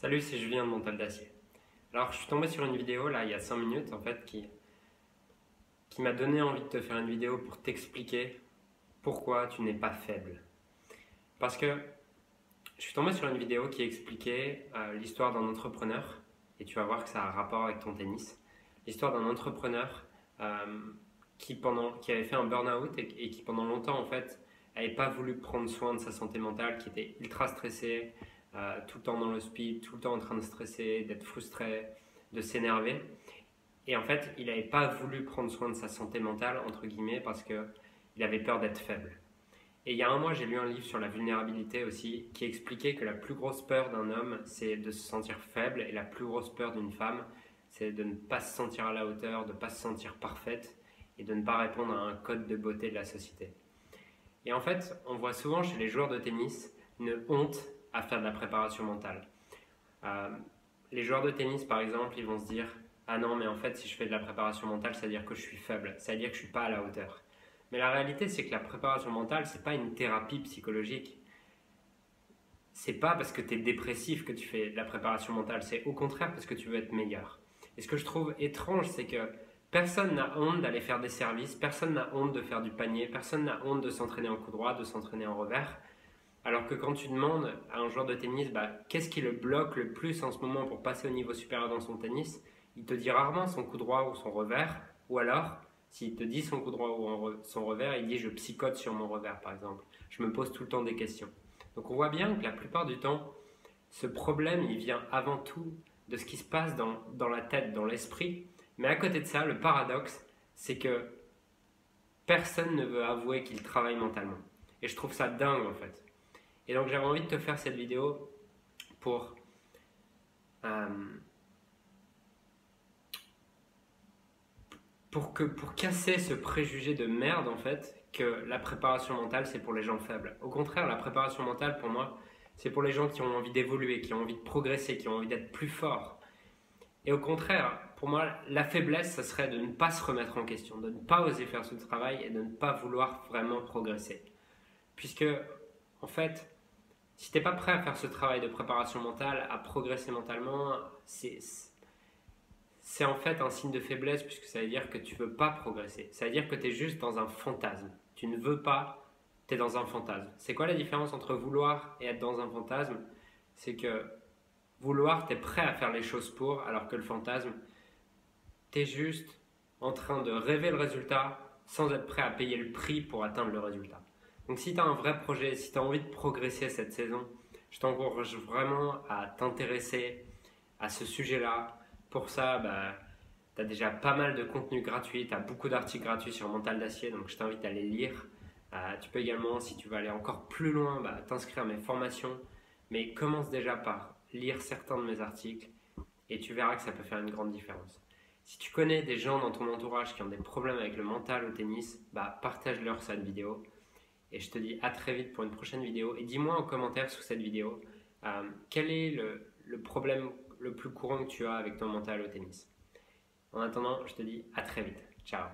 Salut, c'est Julien de Mental d'Acier. Alors, je suis tombé sur une vidéo là il y a 5 minutes en fait qui m'a donné envie de te faire une vidéo pour t'expliquer pourquoi tu n'es pas faible. Parce que je suis tombé sur une vidéo qui expliquait l'histoire d'un entrepreneur, et tu vas voir que ça a un rapport avec ton tennis. L'histoire d'un entrepreneur qui avait fait un burn-out et qui pendant longtemps en fait n'avait pas voulu prendre soin de sa santé mentale, qui était ultra stressé, tout le temps dans le speed, tout le temps en train de stresser, d'être frustré, de s'énerver. Et en fait, il n'avait pas voulu prendre soin de sa santé mentale, entre guillemets, parce qu'il avait peur d'être faible. Et il y a un mois, j'ai lu un livre sur la vulnérabilité aussi, qui expliquait que la plus grosse peur d'un homme, c'est de se sentir faible, et la plus grosse peur d'une femme, c'est de ne pas se sentir à la hauteur, de ne pas se sentir parfaite, et de ne pas répondre à un code de beauté de la société. Et en fait, on voit souvent chez les joueurs de tennis une honte à faire de la préparation mentale. Les joueurs de tennis, par exemple, ils vont se dire « Ah non, mais en fait, si je fais de la préparation mentale, ça veut dire que je suis faible, ça veut dire que je ne suis pas à la hauteur. » Mais la réalité, c'est que la préparation mentale, ce n'est pas une thérapie psychologique. C'est pas parce que tu es dépressif que tu fais de la préparation mentale, c'est au contraire parce que tu veux être meilleur. Et ce que je trouve étrange, c'est que personne n'a honte d'aller faire des services, personne n'a honte de faire du panier, personne n'a honte de s'entraîner en coup droit, de s'entraîner en revers. Alors que quand tu demandes à un joueur de tennis qu'est-ce qui le bloque le plus en ce moment pour passer au niveau supérieur dans son tennis, il te dit rarement son coup droit ou son revers, ou alors s'il te dit son coup droit ou son revers, il dit je psychote sur mon revers par exemple, je me pose tout le temps des questions. Donc on voit bien que la plupart du temps, ce problème il vient avant tout de ce qui se passe dans la tête, dans l'esprit, mais à côté de ça, le paradoxe, c'est que personne ne veut avouer qu'il travaille mentalement. Et je trouve ça dingue en fait. Et donc j'avais envie de te faire cette vidéo pour casser ce préjugé de merde en fait que la préparation mentale c'est pour les gens faibles. Au contraire, la préparation mentale pour moi c'est pour les gens qui ont envie d'évoluer, qui ont envie de progresser, qui ont envie d'être plus forts. Et au contraire, pour moi la faiblesse ça serait de ne pas se remettre en question, de ne pas oser faire ce travail et de ne pas vouloir vraiment progresser. Puisque en fait, si tu n'es pas prêt à faire ce travail de préparation mentale, à progresser mentalement, c'est en fait un signe de faiblesse puisque ça veut dire que tu ne veux pas progresser. Ça veut dire que tu es juste dans un fantasme. Tu ne veux pas, tu es dans un fantasme. C'est quoi la différence entre vouloir et être dans un fantasme? C'est que vouloir, tu es prêt à faire les choses pour, alors que le fantasme, tu es juste en train de rêver le résultat sans être prêt à payer le prix pour atteindre le résultat. Donc si tu as un vrai projet, si tu as envie de progresser cette saison, je t'encourage vraiment à t'intéresser à ce sujet-là. Pour ça, tu as déjà pas mal de contenu gratuit, tu as beaucoup d'articles gratuits sur Mental d'Acier, donc je t'invite à les lire. Tu peux également, si tu veux aller encore plus loin, t'inscrire à mes formations, mais commence déjà par lire certains de mes articles et tu verras que ça peut faire une grande différence. Si tu connais des gens dans ton entourage qui ont des problèmes avec le mental au tennis, partage-leur cette vidéo. Et je te dis à très vite pour une prochaine vidéo. Et dis-moi en commentaire sous cette vidéo quel est le problème le plus courant que tu as avec ton mental au tennis. En attendant, je te dis à très vite. Ciao.